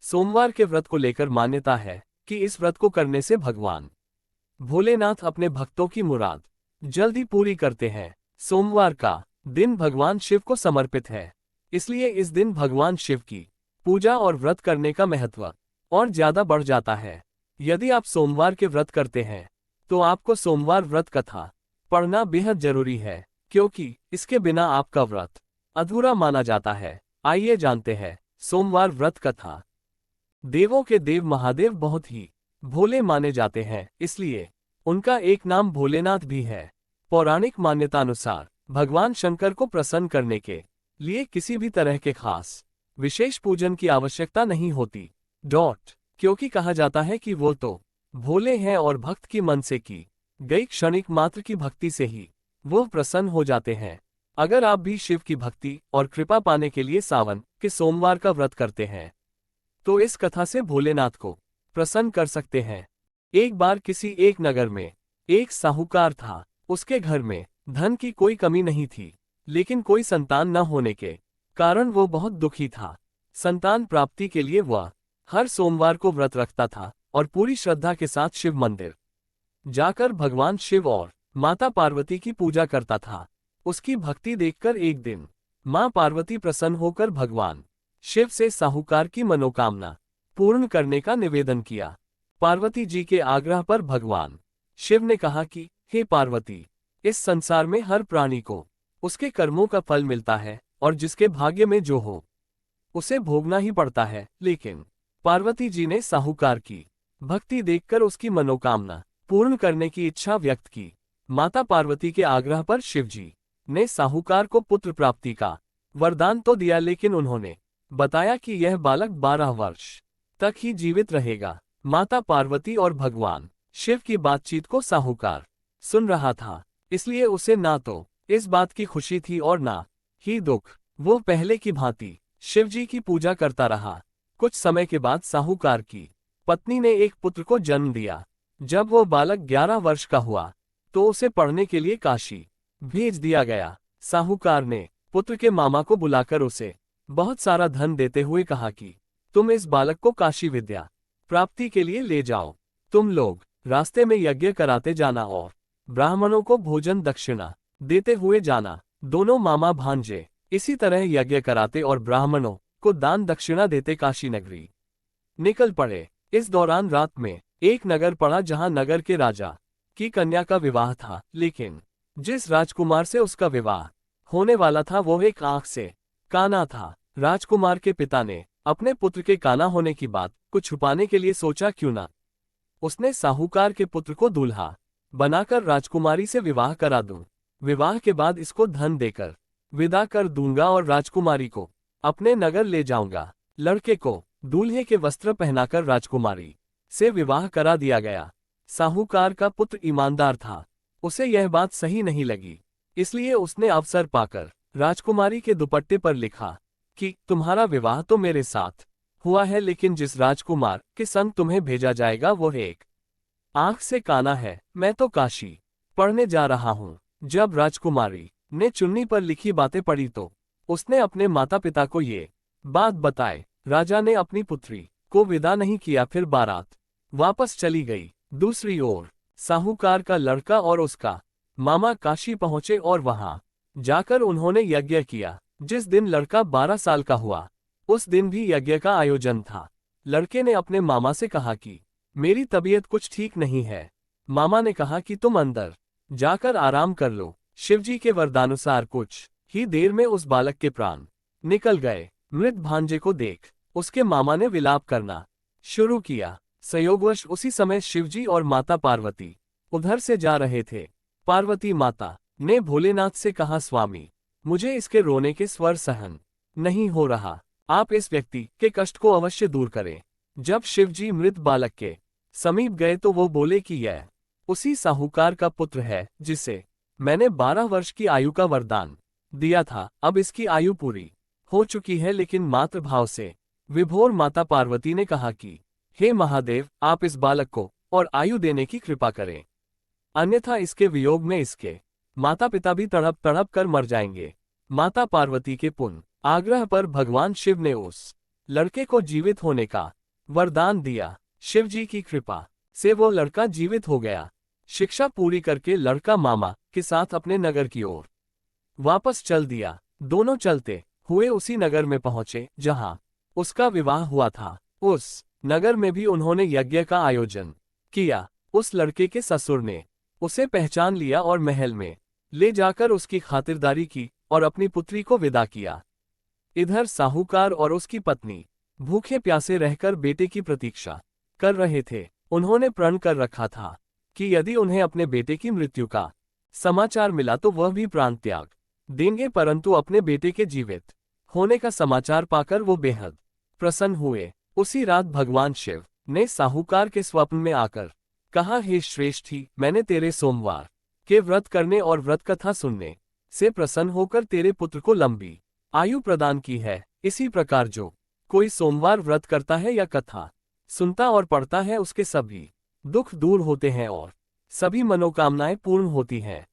सोमवार के व्रत को लेकर मान्यता है कि इस व्रत को करने से भगवान भोलेनाथ अपने भक्तों की मुराद जल्दी पूरी करते हैं। सोमवार का दिन भगवान शिव को समर्पित है, इसलिए इस दिन भगवान शिव की पूजा और व्रत करने का महत्व और ज्यादा बढ़ जाता है। यदि आप सोमवार के व्रत करते हैं तो आपको सोमवार व्रत कथा पढ़ना बेहद जरूरी है, क्योंकि इसके बिना आपका व्रत अधूरा माना जाता है। आइए जानते हैं सोमवार व्रत कथा। देवों के देव महादेव बहुत ही भोले माने जाते हैं, इसलिए उनका एक नाम भोलेनाथ भी है। पौराणिक मान्यता अनुसार भगवान शंकर को प्रसन्न करने के लिए किसी भी तरह के खास विशेष पूजन की आवश्यकता नहीं होती। क्योंकि कहा जाता है कि वो तो भोले हैं और भक्त की मन से की गई क्षणिक मात्र की भक्ति से ही वो प्रसन्न हो जाते हैं। अगर आप भी शिव की भक्ति और कृपा पाने के लिए सावन के सोमवार का व्रत करते हैं तो इस कथा से भोलेनाथ को प्रसन्न कर सकते हैं। एक बार किसी एक नगर में एक साहूकार था। उसके घर में धन की कोई कमी नहीं थी, लेकिन कोई संतान न होने के कारण वो बहुत दुखी था। संतान प्राप्ति के लिए वह हर सोमवार को व्रत रखता था और पूरी श्रद्धा के साथ शिव मंदिर जाकर भगवान शिव और माता पार्वती की पूजा करता था। उसकी भक्ति देखकर एक दिन मां पार्वती प्रसन्न होकर भगवान शिव से साहूकार की मनोकामना पूर्ण करने का निवेदन किया। पार्वती जी के आग्रह पर भगवान शिव ने कहा कि हे पार्वती, इस संसार में हर प्राणी को उसके कर्मों का फल मिलता है और जिसके भाग्य में जो हो उसे भोगना ही पड़ता है। लेकिन पार्वती जी ने साहूकार की भक्ति देखकर उसकी मनोकामना पूर्ण करने की इच्छा व्यक्त की। माता पार्वती के आग्रह पर शिवजी ने साहूकार को पुत्र प्राप्ति का वरदान तो दिया, लेकिन उन्होंने बताया कि यह बालक 12 वर्ष तक ही जीवित रहेगा। माता पार्वती और भगवान शिव की बातचीत को साहूकार सुन रहा था, इसलिए उसे ना तो इस बात की खुशी थी और ना ही दुख। वो पहले की भांति शिवजी की पूजा करता रहा। कुछ समय के बाद साहूकार की पत्नी ने एक पुत्र को जन्म दिया। जब वो बालक 11 वर्ष का हुआ तो उसे पढ़ने के लिए काशी भेज दिया गया। साहूकार ने पुत्र के मामा को बुलाकर उसे बहुत सारा धन देते हुए कहा कि तुम इस बालक को काशी विद्या प्राप्ति के लिए ले जाओ। तुम लोग रास्ते में यज्ञ कराते जाना और ब्राह्मणों को भोजन दक्षिणा देते हुए जाना। दोनों मामा भांजे इसी तरह यज्ञ कराते और ब्राह्मणों को दान दक्षिणा देते काशी नगरी निकल पड़े। इस दौरान रात में एक नगर पड़ा जहां नगर के राजा की कन्या का विवाह था, लेकिन जिस राजकुमार से उसका विवाह होने वाला था वो एक आंख से काना था। राजकुमार के पिता ने अपने पुत्र के काना होने की बात को छुपाने के लिए सोचा क्यों ना उसने साहूकार के पुत्र को दूल्हा बनाकर राजकुमारी से विवाह करा दूं। विवाह के बाद इसको धन देकर विदा कर दूंगा और राजकुमारी को अपने नगर ले जाऊंगा। लड़के को दूल्हे के वस्त्र पहनाकर राजकुमारी से विवाह करा दिया गया। साहूकार का पुत्र ईमानदार था, उसे यह बात सही नहीं लगी, इसलिए उसने अवसर पाकर राजकुमारी के दुपट्टे पर लिखा कि तुम्हारा विवाह तो मेरे साथ हुआ है, लेकिन जिस राजकुमार के संग तुम्हें भेजा जाएगा वो एक आंख से काना है। मैं तो काशी पढ़ने जा रहा हूँ। जब राजकुमारी ने चुन्नी पर लिखी बातें पढ़ी तो उसने अपने माता पिता को ये बात बताए। राजा ने अपनी पुत्री को विदा नहीं किया, फिर बारात वापस चली गई। दूसरी ओर साहूकार का लड़का और उसका मामा काशी पहुंचे और वहां जाकर उन्होंने यज्ञ किया। जिस दिन लड़का 12 साल का हुआ उस दिन भी यज्ञ का आयोजन था। लड़के ने अपने मामा से कहा कि मेरी तबीयत कुछ ठीक नहीं है। मामा ने कहा कि तुम अंदर जाकर आराम कर लो। शिवजी के वरदानुसार कुछ ही देर में उस बालक के प्राण निकल गए। मृत भांजे को देख उसके मामा ने विलाप करना शुरू किया। संयोगवश उसी समय शिवजी और माता पार्वती उधर से जा रहे थे। पार्वती माता ने भोलेनाथ से कहा, स्वामी, मुझे इसके रोने के स्वर सहन नहीं हो रहा, आप इस व्यक्ति के कष्ट को अवश्य दूर करें। जब शिवजी मृत बालक के समीप गए तो वो बोले कि यह उसी साहूकार का पुत्र है जिसे मैंने 12 वर्ष की आयु का वरदान दिया था। अब इसकी आयु पूरी हो चुकी है। लेकिन मातृभाव से विभोर माता पार्वती ने कहा कि हे महादेव, आप इस बालक को और आयु देने की कृपा करें, अन्यथा इसके वियोग में इसके माता पिता भी तड़प तड़प कर मर जाएंगे। माता पार्वती के पुण्य आग्रह पर भगवान शिव ने उस लड़के को जीवित होने का वरदान दिया। शिव जी की कृपा से वो लड़का जीवित हो गया। शिक्षा पूरी करके लड़का मामा के साथ अपने नगर की ओर वापस चल दिया। दोनों चलते हुए उसी नगर में पहुंचे जहां उसका विवाह हुआ था। उस नगर में भी उन्होंने यज्ञ का आयोजन किया। उस लड़के के ससुर ने उसे पहचान लिया और महल में ले जाकर उसकी खातिरदारी की और अपनी पुत्री को विदा किया। इधर साहूकार और उसकी पत्नी भूखे प्यासे रहकर बेटे की प्रतीक्षा कर रहे थे। उन्होंने प्रण कर रखा था कि यदि उन्हें अपने बेटे की मृत्यु का समाचार मिला तो वह भी प्राण त्याग देंगे, परंतु अपने बेटे के जीवित होने का समाचार पाकर वो बेहद प्रसन्न हुए। उसी रात भगवान शिव ने साहूकार के स्वप्न में आकर कहा, हे श्रेष्ठी, मैंने तेरे सोमवार के व्रत करने और व्रत कथा सुनने से प्रसन्न होकर तेरे पुत्र को लंबी आयु प्रदान की है। इसी प्रकार जो कोई सोमवार व्रत करता है या कथा सुनता और पढ़ता है उसके सभी दुख दूर होते हैं और सभी मनोकामनाएं पूर्ण होती हैं।